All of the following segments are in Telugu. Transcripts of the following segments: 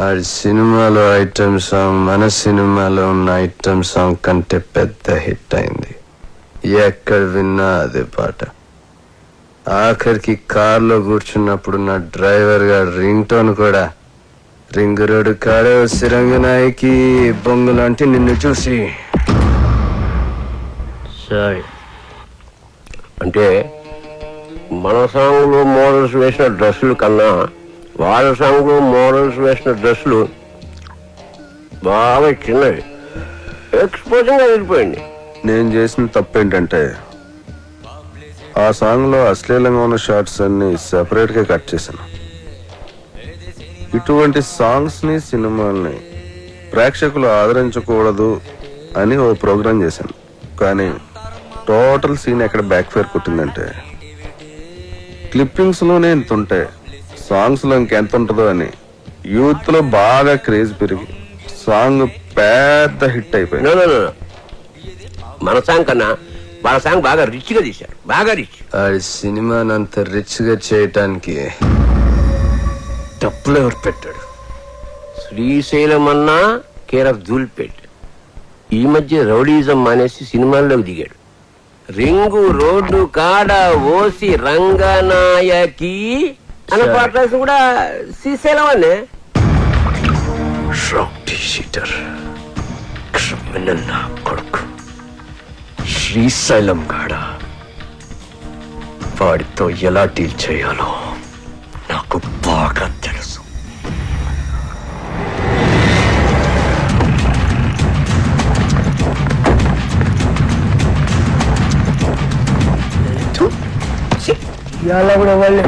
ఆడి సినిమాలో ఐటమ్ సాంగ్ మన సినిమాలో ఉన్న ఐటమ్ సాంగ్ కంటే పెద్ద హిట్ అయింది. ఎక్కడ విన్నా అదే పాట. ఆఖరికి కార్లో కూర్చున్నప్పుడు నా డ్రైవర్ గారు రింగ్ టోన్ కూడా రింగ్ రోడ్డు కాడే సిరంగనాయకి బొంగులాంటి నిన్ను చూసి. సరే అంటే మన సాంగ్లో మోడల్స్ వేసిన డ్రెస్సులు కన్నా వాళ్ళ సాంగ్లో మోడల్స్ వేసిన డ్రెస్సులు బాగా చిన్నవి, ఎక్స్పోజింగ్ వెళ్ళిపోయింది. నేను చేసిన తప్పు ఏంటంటే ఆ సాంగ్ లో అశ్లీలంగా ఉన్న షార్ట్స్ అన్ని సెపరేట్ గా కట్ చేశాను. ఇటువంటి సాంగ్స్ ని సినిమాల్ని ప్రేక్షకులు ఆదరించకూడదు అని ఓ ప్రోగ్రాం చేశాను. కానీ టోటల్ సీన్ ఎక్కడ బ్యాక్ ఫైర్ కొట్టిందంటే క్లిప్పింగ్స్ లోనే ఇంత ఉంటే సాంగ్స్ లో ఇంకెంత ఉంటుందో అని యూత్ లో బాగా క్రేజ్ పెరిగి సాంగ్ పెద్ద హిట్ అయిపోయింది. మన సాంగ్ కన్నా వాళ్ళ సాంగ్ బాగా రిచ్ గా తీశారు, బాగా రిచ్. ఆ సినిమాని అంత రిచ్ గా చేయటానికి డబ్బులు ఎవరు పెట్టాడు? శ్రీశైలం అన్నా కేర్ ఆఫ్ ధూల్పేట్. ఈ మధ్య రౌడీజం మానేసి సినిమాల్లోకి దిగాడు. రింగు రోడ్డు కాడ ఓసి రంగనాయకి అన్న పాట కూడా శ్రీశైలం అనే. కొడుకు శ్రీశైలం గాడ వాడితో ఎలా డీల్ చేయాలో నాకు బాగా తెలుసు. ఇవాళ కూడా వాళ్ళు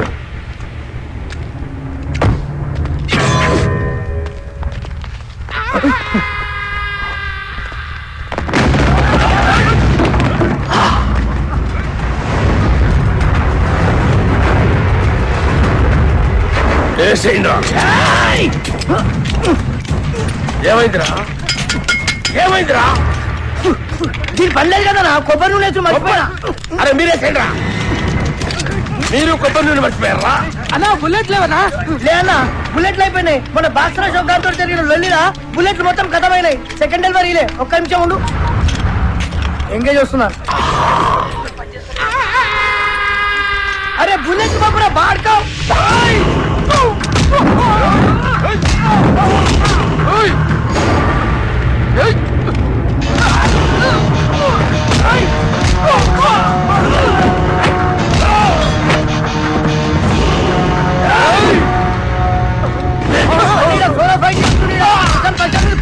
ఏమైందిరా ఏమైందిరా? దీని పనిలేదు కదా నా కొబ్బరి నూనె మర్చిపోయినా. అరే మీరేసేంద్రా, మీరు కొబ్బరి నూనె మర్చిపోయారా? అన్నా బుల్లెట్ లేవనా? లేనా బుల్లెట్లు అయిపోయినాయి. మన బాక్సరా షోకార్తో జరిగిన లొల్లిలా బుల్లెట్లు మొత్తం ఖతమైనాయి. సెకండ్ డెలివరీలే. ఒక్క నిమిషం ఉండు, ఎంగేజ్ వస్తున్నాను. అరే బుల్లెట్ బాబురా బాడుకో.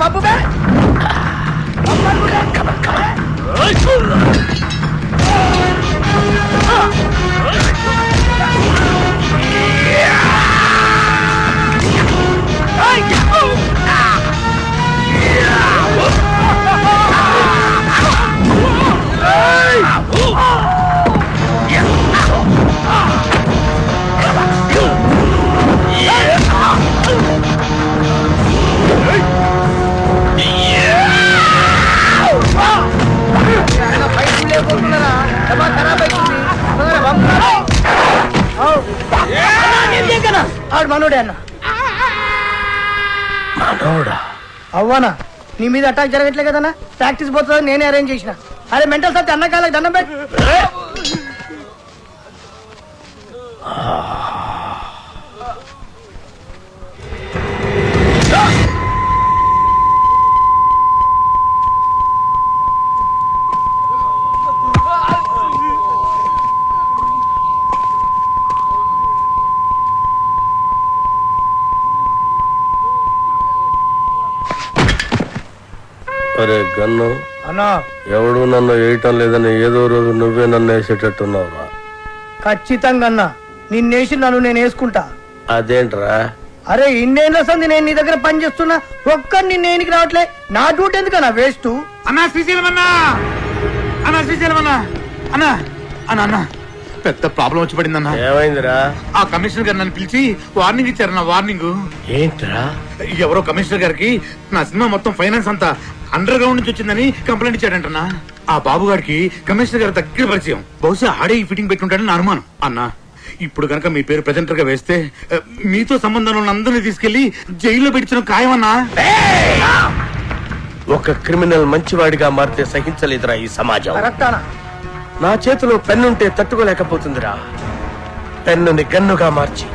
పప్పు మనోడే అన్న. మనోడా? అవ్వనా నీ మీద అటాక్ జరగట్లే కదన్నా. ప్రాక్టీస్ పోతుందని నేనే అరేంజ్ చేసిన. అరే మెంటల్ సత్తి అన్న కాళ్ళకి దండం పెట్టి. అరే గన్ను అన్నా ఎవడు నన్ను వేయటం లేదని ఏదో రోజు నువ్వే నన్ను వేసేటట్టున్నావురా. ఖచ్చితంగా అన్నా నిన్నేసి నన్ను నేను వేసుకుంటా. అదేంట్రా? అరే ఇన్నేళ్ళ సంది నేను నీ దగ్గర పని చేస్తున్నా, ఒక్కడిని నేనికి రావట్లే. నా డ్యూటీ ఎందుకన్నా వేస్ట్? అన్నా శ్రీశైలం అన్నా, అన్నా శ్రీశైలం అన్నా, అన్నా అన్నా అన్నా పెద్ద ప్రాబ్లం వచ్చి పడిందన్నా. ఏమైందిరా? ఆ కమిషనర్ గారు నన్ను పిలిచి వార్నింగ్ ఇచ్చారన్నా. వార్నింగ్ ఏంట్రా? ఎవరో కమిషనర్ గారికి నా సినిమా మొత్తం ఫైనాన్స్ అంతా అండర్ గ్రౌండ్ నుంచి వచ్చిందని కంప్లైంట్ ఇచ్చాడంటన్నా. ఆ బాబు గారికి కమిషనర్ గారి దగ్గర పరిచయం. బహుశా ఆడే ఈ ఫిట్టింగ్ పెట్టుంటాడని నా అనుమానం. అన్నా ఇప్పుడు కనుక మీ పేరు ప్రెజెంటర్ గా వేస్తే మీతో సంబంధం ఉన్న అందరినీ తీసుకెళ్లి జైల్లో పెట్టించడం ఖాయమన్నా. ఒక క్రిమినల్ మంచివాడిగా మారితే సహించలేదురా ఈ సమాజం. కరెక్టానా? నా చేతిలో పెన్నుంటే తట్టుకోలేకపోతుందిరా. పెన్నుని గన్నుగా మార్చి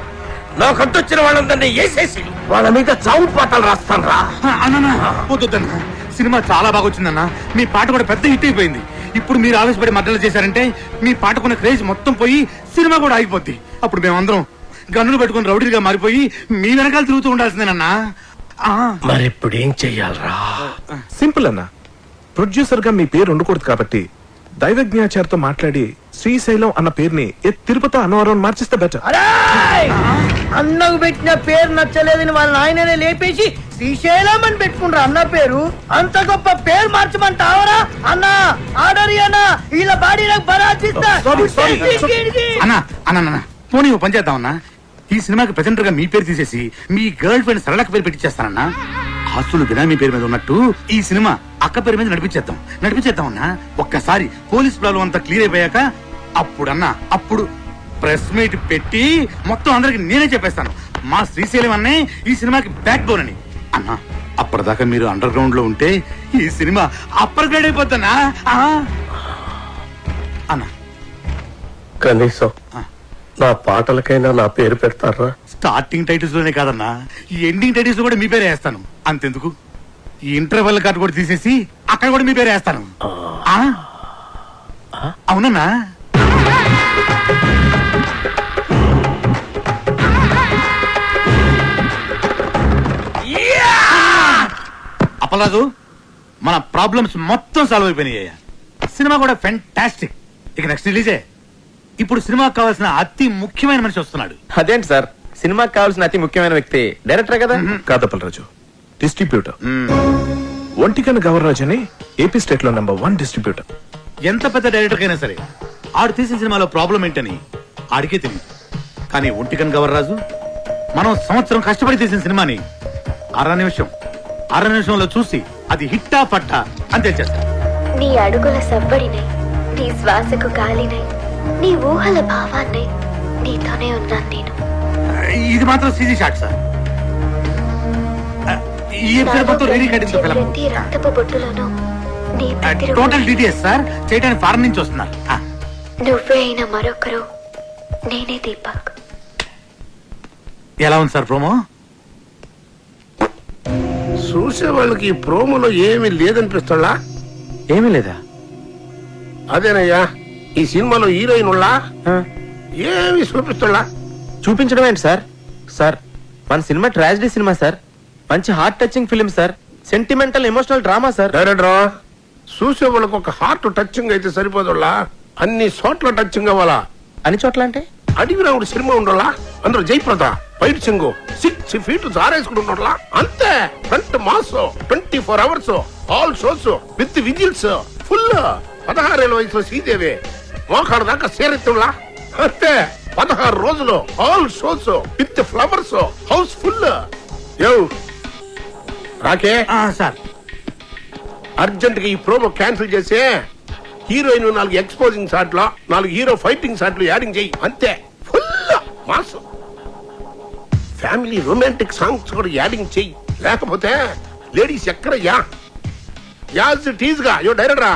నాకంటొచ్చిన వాళ్ళందరినీ వేసేసి వాళ్ళ మీద చావు పాటలు రాస్తాను రా. అన్న వద్దన్నా, సినిమా చాలా బాగా వచ్చిందన్నా. మీ పాట కూడా పెద్ద హిట్ అయిపోయింది. ఇప్పుడు మీరు ఆవేశపడి మద్దతు చేశారంటే మీ పాటకున్న క్రేజ్ మొత్తం పోయి సినిమా కూడా ఆగిపోద్ది. అప్పుడు మేమందరం గన్నులు పెట్టుకుని రౌడీగా మారిపోయి మీ వెనకాల తిరుగుతూ ఉండాల్సిందేనన్నా. మరిప్పుడు ఏం చెయ్యాలరా? సింపుల్ అన్న, ప్రొడ్యూసర్ గా మీ పేరు ఉండకూడదు కాబట్టి దైవజ్ఞాచారితో మాట్లాడి శ్రీశైలం అన్న పేరుని తిరుపతి అన్నవరం మార్చిస్తే బెటర్. అన్నకు పెట్టిన పేరు నచ్చలేదని వాళ్ళ నాయననే లేపేసి శ్రీశైలం అని పెట్టుకుంటారు అన్న పేరు. అంత గొప్ప పేరు మార్చమంటావరా అన్న? ఆర్డర్ అన్న, వీళ్ళ బాడీ నాకు బరాచిస్తా. అన్నా అన్న పోనీ ఓ పని చేద్దామన్నా. ఈ సినిమాకి ప్రెజెంటర్ గా మీ పేరు తీసేసి మీ గర్ల్ ఫ్రెండ్ సరళక్క పేరు పెట్టించేస్తానన్నా. ఆస్తులు బినామీ పేరు మీద ఉన్నట్టు ఈ సినిమా అక్క పేరు మీద నడిపించేద్దాం అన్నా. ఒక్కసారి పోలీస్ ప్రాబ్లం అంతా క్లియర్ అయిపోయాక అప్పుడు ప్రెస్ మీట్ పెట్టి మొత్తం అందరికి నేనే చెప్పేస్తాను మా శ్రీశైలం అన్నే ఈ సినిమాకి బ్యాక్ బోన్ అని. అన్నా అప్పటిదాకా మీరు అండర్ గ్రౌండ్ లో ఉంటే ఈ సినిమా అప్పర్ గ్రేడ్ అయిపోతానా అన్నా? కనీసం నా పాటలకైనా నా పేరు పెడతారా? స్టార్టింగ్ టైటిల్స్ లోనే కాదన్నా, ఈ ఎండింగ్ టైటిల్స్ కూడా మీ పేరే వేస్తాను. అంతెందుకు, ఈ ఇంటర్వెల్ కార్డు కూడా తీసేసి అక్కడ కూడా మీ పేరే వేస్తాను. అవునన్నా? అప్పలరాజు, మన ప్రాబ్లమ్స్ మొత్తం సాల్వ్ అయిపోయినాయ్యా. సినిమా కూడా ఫెంటాస్టిక్. ఇక నెక్స్ట్ రిలీజే. ఇప్పుడు సినిమాకి కావాల్సిన అతి ముఖ్యమైన మనిషి వస్తున్నాడు. అదేంటి సార్, సినిమాకి కావాల్సిన అతి ముఖ్యమైన వ్యక్తి డైరెక్టర్ కదా? కాదప్పలరాజు, డిస్ట్రిబ్యూటర్. ఒంటికన్ గవర్రాజ్ అని ఏపీ స్టేట్ లో నెంబర్ 1 డిస్ట్రిబ్యూటర్. ఎంత పెద్ద డైరెక్టర్ అయినా సరే ఆడు తీసిన సినిమాలో ప్రాబ్లం ఏంటని ఆడికే తెలియదు. కానీ ఒంటికన్ గవర్రాజు మనం సంవత్సరం కష్టపడి తీసిన సినిమాని అర నిమిషంలో చూసి అది హిట్టా పట్టా అని తెచ్చేస్తాడు. నీ అడుగుల సవ్వడినై, నీ శ్వాసకు గాలినై, నీ ఊహల భావాన్ని నీతోనే ఉన్నాను నేను. ఇది మాత్రం సీజీ షాట్ సార్. ఈ ఎపిసోడ్ మొత్తం రీరీ కటింగ్ తో ఫిల్మ్. ప్రతి రక్తపు బొట్టులోనూ నీ ప్రతిరూపం. టోటల్ డీటెయిల్స్ సార్ చేయడానికి ఫారెన్ నుంచి వస్తున్నారు. నువ్వే అయిన మరొకరు నేనే దీపక్. ఎలా ఉంది సార్ ప్రోమో? చూసే వాళ్ళకి ఈ ప్రోమోలో ఏమీ లేదనిపిస్తుందా? ఏమీ లేదా? అదేనయ్యా, ఈ సినిమాలో హీరోయిన్ ఉళ్ళా ఏమి చూపిస్తుందా? చూపించడం ఏంటి సార్? సార్, మన సినిమా ట్రాజడీ సినిమా సార్. మంచి heart touching film sir. Sentimental emotional drama sir. డైరెక్టరా, చూసే వాళ్ళకి ఒక హార్ట్ టచింగ్ అయితే సరిపోదులా, అన్ని చోట్ల టచింగ్ అవ్వాలా. అన్ని చోట్ల అంటే? అడివి రావుడు సినిమా ఉండాలా, అందులో జయప్రద ఫైట్ సింగ్ 6 feet జారేసుకుని ఉండాలా. అంతే. Front mass 24 hours all shows with whistles full. 16 ఏళ్ల వయసులో శ్రీదేవి మోకాడు దాకా సేరెత్తులా. అంతే. 16 రోజులు all shows with flowers house full. రాకే సార్, అర్జెంట్ గా ఈ ప్రోమో క్యాన్సిల్ చేసి హీరోయిన్ 4 ఎక్స్పోజింగ్ షాట్లు, 4 హీరో ఫైటింగ్ షాట్లు యాడింగ్ చేయి. అంతే. Full mass. Family romantic songs కూడా యాడింగ్ చెయ్యి. లేకపోతే లేడీస్ ఎక్కడయ్యా? యాజ్ టీజ్ గా డైరెక్టరా,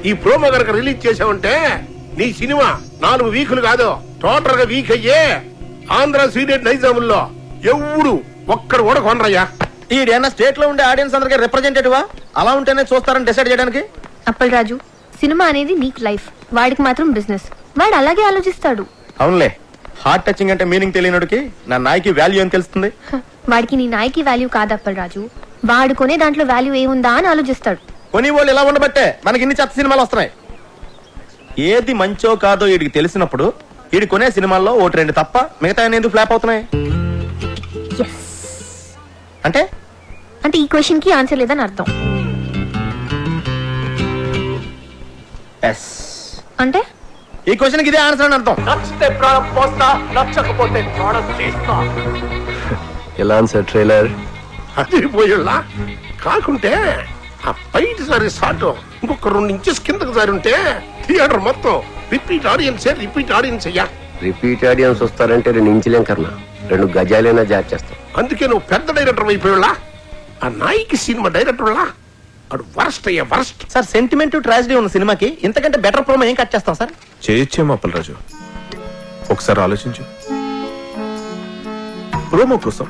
ఈ ప్రోమో కనుక రిలీజ్ చేసావంటే నీ సినిమా 4 వీకులు కాదు, టోటల్ గా వీక్ అయ్యే ఆంధ్ర సీడెడ్ నైజాముల్లో ఎవడు ఒక్కడు కూడా కొనరయ్యా. ఈడేనా స్టేట్ లో ఉండే ఆడియన్స్ అందరికీ రిప్రజెంటేటివా? అలా ఉంటేనే చూస్తారని డిసైడ్ చేయడానికి. అప్పలరాజు, సినిమా అనేది నీకు లైఫ్, వాడికి మాత్రం బిజినెస్. వాడు అలాగే ఆలోచిస్తాడు. అవునులే, హార్ట్ టచింగ్ అంటే మీనింగ్ తెలియనుడికి నా నాయకి వాల్యూ అని తెలుస్తుంది. వాడికి నీ నాయకి వాల్యూ కాదు అప్పలరాజు, వాడు కొనే దాంట్లో వాల్యూ ఏముందా అని ఆలోచిస్తాడు. కొని వాళ్ళు ఇలా ఉండబట్టే మనకి ఇన్ని చెత్త సినిమాలు వస్తున్నాయి. ఏది మంచో కాదో వీడికి తెలిసినప్పుడు వీడి కొనే సినిమాల్లో 1-2 తప్ప మిగతా ఎందుకు ఫ్లాప్ అవుతున్నాయి? అంటే అంటే ఈ క్వశ్చన్ కి ఆన్సర్ లేదని అర్థం. అంటే ఈ క్వశ్చన్ కి ఇదే ఆన్సర్ అని అర్థం. ఎలా సార్ ట్రైలర్? అది పోయేలా కాకుంటే ఆ ఫైట్ సారి షాట్ ఇంకొక 2 inches కిందకు సారి ఉంటే థియేటర్ మొత్తం రిపీట్ ఆడియన్స్ అయ్యా. రిపీట్ ఆడియన్స్ వస్తారంటే 2 ఇంచులేం కన్నా 2 గజాలైనా జార్ చేస్తాం. అందుకే నువ్వు పెద్ద డైరెక్టర్ అయిపోయాళ్ళ. ఆ నాయికి సినిమా డైరెక్టర్లా అడు వరస్ట్ అయ్యా వరస్ట్. సార్ సెంటిమెంట్ ట్రాజడీ ఉన్న సినిమాకి ఇంతకంటే బెటర్ ప్రోమో ఏం కట్ చేస్తాం సార్? చేయొచ్చేమో అప్పలరాజు, ఒకసారి ఆలోచించు. ప్రోమో కోసం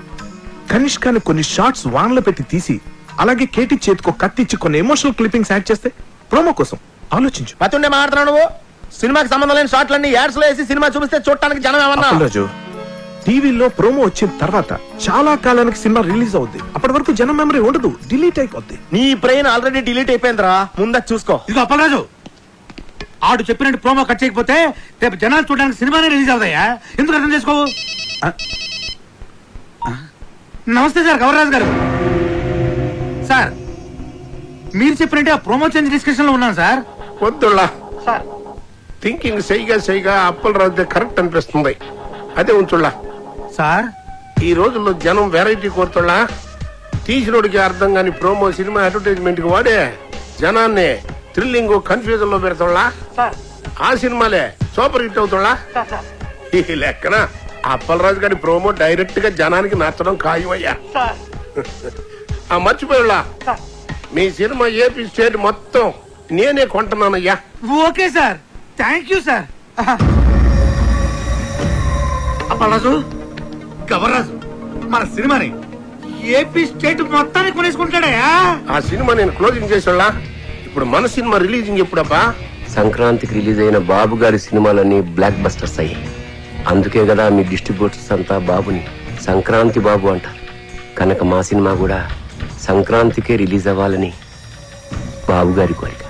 కనిష్కాని కొన్ని షార్ట్స్ వాన్లో పెట్టి తీసి అలాగే కేటీ చేతికో కత్తిచ్చి కొన్ని ఎమోషనల్ క్లిప్పింగ్స్ యాడ్ చేస్తే ప్రోమో కోసం ఆలోచించు. మతుండే మాట్లాడుతున్నావు నువ్వు. సినిమాకి సంబంధం లేని షాట్లన్నీ యాడ్స్ లో వేసి సినిమా చూపిస్తే చూడటానికి జనం ఏమన్నా? అప్పలరాజు, టీవీలో ప్రోమో వచ్చిన తర్వాత చాలా కాలానికి సినిమా రిలీజ్ అవుద్ది. అప్పటి వరకు జనం మెమరీ ఉండదు, డిలీట్ అయిపోద్ది. నీ బ్రెయిన్ ఆల్రెడీ డిలీట్ అయిపోయిందిరా, ముందా చూసుకో. ఇది అప్పలరాజు, ఆడు చెప్పినట్టు ప్రోమో కట్ చేయకపోతే రేపు జనాలు చూడడానికి సినిమానే రిలీజ్ అవుతాయా? ఎందుకు అర్థం చేసుకోవు? నమస్తే సార్, గవర్రాజు గారు. సార్ మీరు చెప్పినట్టే ఆ ప్రోమో చేంజ్ డిస్కషన్ లో ఉన్నాను సార్. వద్దుళ్ళ సార్ థింకింగ్ సైగా అప్పలరాజు కరెక్ట్ అనిపిస్తుంది. అదే ఉంచుళ్ళ. సార్ ఈ రోజుల్లో జనం వెరైటీ కోరుతుళ్ళా. తీసినోడికి అర్థం కాని ప్రోమో సినిమా అడ్వర్టైజ్మెంట్ కి వాడే జనాన్ని థ్రిల్లింగ్ కన్ఫ్యూజన్ లో పెడతాళ్ళా. ఆ సినిమాలే సూపర్ హిట్ అవుతాళ్ళా. ఈ లెక్కన అప్పలరాజు గారి ప్రోమో డైరెక్ట్ గా జనానికి నచ్చడం ఖాయమయ్యా. ఆ మర్చిపోయాళ్ళ, మీ సినిమా ఏపీ స్టేట్ మొత్తం నేనే కొంటున్నానయ్యా. Okay sir, thank you sir. Appalaraju, Gavarraju మన సినిమాని ఏపీ స్టేట్ మొత్తాన్ని కొనేసుకుంటాడయా. ఆ సినిమా నేను క్లోజింగ్ చేసేళ్ళా. ఇప్పుడు మన సినిమా రిలీజింగ్ ఎప్పుడబ్బా? సంక్రాంతికి రిలీజ్ అయిన బాబు గారి సినిమాలన్నీ బ్లాక్ బస్టర్స్ అయ్యాయి. అందుకే కదా మీ డిస్ట్రిబ్యూటర్స్ అంతా బాబుని సంక్రాంతి బాబు అంటారు. కనుక మా సినిమా కూడా సంక్రాంతికే రిలీజ్ అవ్వాలని బాబు గారి కోరిక.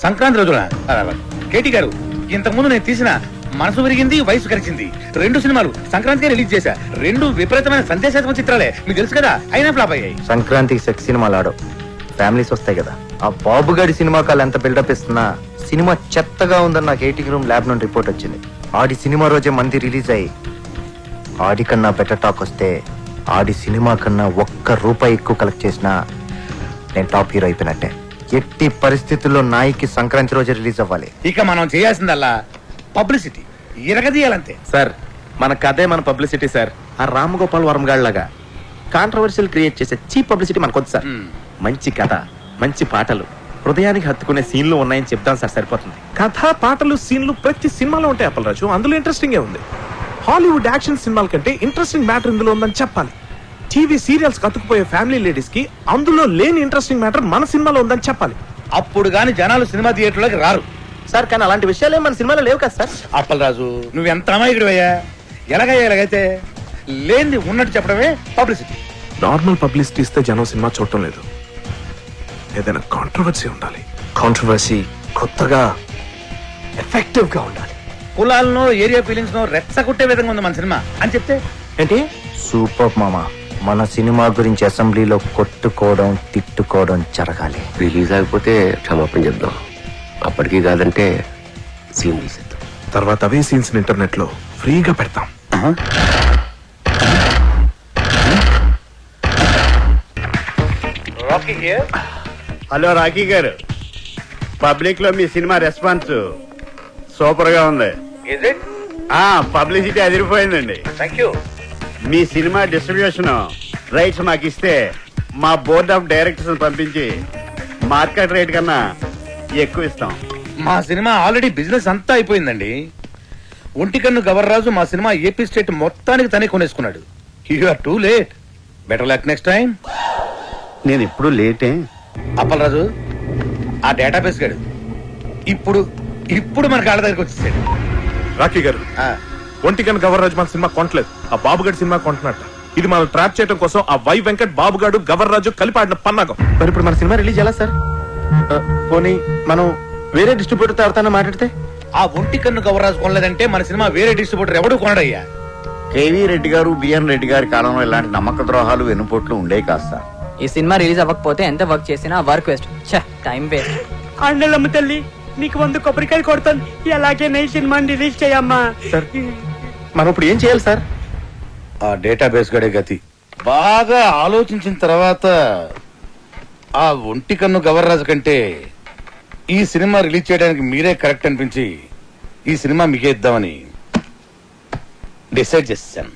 సంక్రాంతి రోజున కేటీ గారు, ఇంతకు ముందు నేను తీసిన మనసు విరిగింది వయసు కలిసింది 2 సినిమాలు సంక్రాంతికే రిలీజ్ చేశా. 2 విపరీతమైన సందేశాత్మక చిత్రాలే, మీకు తెలుసు కదా, అయినా ఫ్లాప్ అయ్యాయి. సంక్రాంతికి సెక్స్ సినిమాలు ఆడవు, ఫ్యామిలీస్ వస్తాయి కదా. ఆ బాబు గారి సినిమా కాలు ఎంత బిల్డప్ ఇస్తున్నా సినిమా చెత్తగా ఉందని నాకు 80 రూమ్ ల్యాబ్ నుండి రిపోర్ట్ వచ్చింది. ఆడి సినిమా రోజే మంది రిలీజ్ అయ్యి ఆడి కన్నా బెటర్ టాక్ వస్తే ఆడి సినిమా కన్నా ₹1 ఎక్కువ కలెక్ట్ చేసినా నేను టాప్ హీరో అయిపోయినట్టే. ఎట్టి పరిస్థితుల్లో నాయికి సంక్రాంతి రోజే రిలీజ్ అవ్వాలి. ఇక మనం చేయాల్సిందల్లా పబ్లిసిటీ ఇరగదీయాలంతే. సార్ మన కథే మన పబ్లిసిటీ సార్. ఆ రామగోపాల్ వర్మ గాళ్ళగా కాంట్రవర్షియల్ క్రియేట్ చేసే చీప్ పబ్లిసిటీ మనకొద్దు సార్. మంచి కథ, మంచి పాటలు, హృదయానికి హత్తుకునే సీన్లు ఉన్నాయని చెప్తాను సార్, సరిపోతుంది. కథ, పాటలు, సీన్లు ప్రతి సినిమాలో ఉంటాయి అప్పలరాజు. అందులో ఇంట్రెస్టింగ్ ఉంది. హాలీవుడ్ యాక్షన్ సినిమాల కంటే ఇంట్రెస్టింగ్ మ్యాటర్ ఇందులో ఉందని చెప్పాలి. టీవీ సీరియల్స్ కతుకుపోయే ఫ్యామిలీ లేడీస్ కి అందులో లేని ఇంట్రెస్టింగ్ మ్యాటర్ మన సినిమాలో ఉందని చెప్పాలి. అప్పుడు గాని జనాలు సినిమా థియేటర్లోకి రారు సార్. కానీ అలాంటి విషయాలు మన సినిమాలో లేవు కదా సార్. అప్పలరాజు, నువ్వెంత అమాయకుడు అయ్యా. ఎలాగైతే లేనిది ఉన్నట్టు చెప్పడమే పబ్లిసిటీ. నార్మల్ పబ్లిసిటీ ఇస్తే జనం సినిమా చూడటం లేదు. ఏదైనా కాంట్రవర్సీ ఉండాలి. కాంట్రవర్సీ కొత్తగా ఎఫెక్టివ్ గా ఉండాలి. కులాలను ఏరియా ఫీలింగ్స్ ను రెచ్చగొట్టే విధంగా ఉంది మన సినిమా అని చెప్తే ఏంటి? సూపర్ మామ, మన సినిమా గురించి అసెంబ్లీలో కొట్టుకోవడం, తిట్టుకోవడం జరగాలి. రిలీజ్ అయిపోతే క్షమాపణ చెప్దాం. అప్పటికి కాదంటే సీన్ తీసేద్దాం. తర్వాత అవే సీన్స్ ఇంటర్నెట్ లో ఫ్రీగా పెడతాం. హలో రాకీ గారు, పబ్లిక్ లో మీ సినిమా రెస్పాన్స్ సూపర్ గా ఉంది. పబ్లిసిటీ అదిరిపోయిందండి. మీ సినిమా డిస్ట్రిబ్యూషన్ రైట్స్ మాకు ఇస్తే మా బోర్డ్ ఆఫ్ డైరెక్టర్స్ పంపించి మార్కెట్ రేట్ కన్నా ఎక్కువ ఇస్తాం. మా సినిమా ఆల్రెడీ బిజినెస్ అంతా అయిపోయిందండి. ఒంటికన్ను గవర్రాజు మా సినిమా ఏపీ స్టేట్ మొత్తానికి తనే కొనేసుకున్నాడు. You are too late. Better luck next time. నేను ఎప్పుడు లేటే. అప్పలరాజు, ఆ డేటాబేస్ గాడు ఇప్పుడు మన కాళ్ళ దగ్గరికి వచ్చేసాడు. రాకీ గారు, ఒంటికన్ గవర్రాజు మన సినిమా కొనట్లేదు, ఆ బాబుగాడి సినిమా కొంటున్నట్ట. ఇది మనం ట్రాప్ చేయడం కోసం ఆ వై వెంకట్, బాబుగాడు, గవర్రాజు కలిపి ఆడిన పన్నాగం. మరి ఇప్పుడు మన సినిమా రిలీజ్ ఎలా సార్? పోనీ మనం వేరే డిస్ట్రిబ్యూటర్ తో ఎవరితో మాట్లాడితే? ఆ ఒంటికన్ను గవర్రాజు కొనలేదంటే మన సినిమా వేరే డిస్ట్రిబ్యూటర్ ఎవడు కొనడయ్యా. కేవీ రెడ్డి గారు, బిఎన్ రెడ్డి గారి కాలంలో ఇలాంటి నమ్మక ద్రోహాలు వెన్నుపోట్లు ఉండే కాదు సార్. ఈ సినిమా రిలీజ్ అవ్వకపోతే ఎంత వర్క్ చేసినా వర్క్ వేస్ట్, టైం వేస్ట్. అండలమ్మ తల్లి, నీకు 100 కొబ్బరికాయలు కొడతాను. ఎలాగే నీ సినిమాని రిలీజ్ చేయమ్మా. సార్ మనం ఇప్పుడు ఏం చేయాలి సార్? ఆ డేటాబేస్ గడే గతి. బాగా ఆలోచించిన తర్వాత ఆ ఒంటికన్ను గవర్రాజు కంటే ఈ సినిమా రిలీజ్ చేయడానికి మీరే కరెక్ట్ అనిపించి ఈ సినిమా మీకే ఇద్దామని డిసైడ్ చేశాను.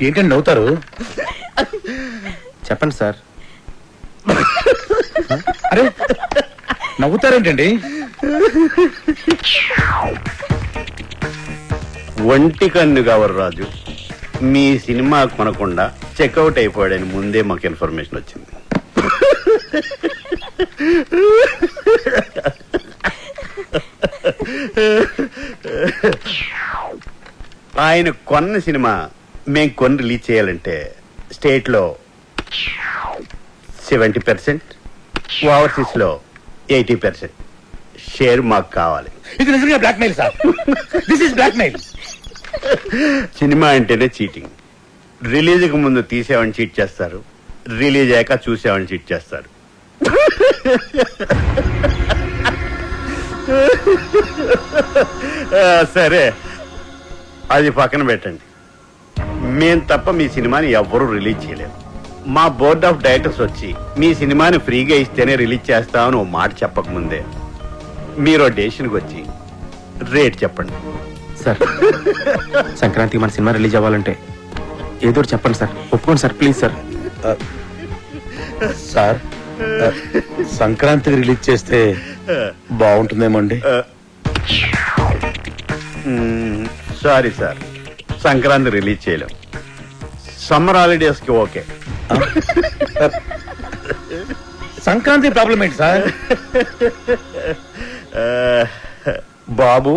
ఏంటండి నవ్వుతారు? చెప్పండి సార్. అరే నవ్వుతారేంటండి? ఒంటి కన్ను గవర్ రాజు మీ సినిమా కొనకుండా చెక్అవుట్ అయిపోయాడని ముందే మాకు ఇన్ఫర్మేషన్ వచ్చింది. ఆయన కొన్న సినిమా మేము కొని రిలీజ్ చేయాలంటే స్టేట్లో 70%, ఓవర్సీస్ లో 80% షేర్ మాకు కావాలి. ఇది నిజంగా blackmail sir. This is blackmail. Cinema అంటేనే చీటింగ్. రిలీజ్కి ముందు తీసేవాడిని చీట్ చేస్తారు, రిలీజ్ అయ్యాక చూసేవాడిని చీట్ చేస్తారు. సరే అది పక్కన పెట్టండి. మేం తప్ప మీ సినిమాని ఎవ్వరూ రిలీజ్ చేయలేరు. మా బోర్డ్ ఆఫ్ డైరెక్టర్స్ వచ్చి మీ సినిమాని ఫ్రీగా ఇస్తేనే రిలీజ్ చేస్తామని ఓ మాట చెప్పకముందే మీరు డెసిషన్కి వచ్చి రేట్ చెప్పండి. సార్ సంక్రాంతికి మన సినిమా రిలీజ్ అవ్వాలంటే ఏదో ఒకటి చెప్పండి సార్. ఒప్పుకోండి సార్, ప్లీజ్ సార్. సార్ సంక్రాంతికి రిలీజ్ చేస్తే బాగుంటుందేమో అండి. సారీ సార్, సంక్రాంతి రిలీజ్ చేయలేం. సమ్మర్ హాలిడేస్ కి ఓకే. సంక్రాంతి ప్రాబ్లం ఏంటి sir? Babu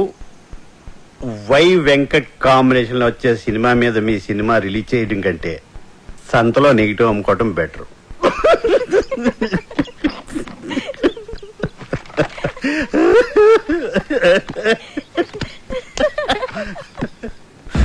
Y Venkat combination లో వచ్చే సినిమా మీద మీ సినిమా రిలీజ్ చేయడం కంటే సంతలో నెగిటివ్ అమ్ముకోవటం బెటర్.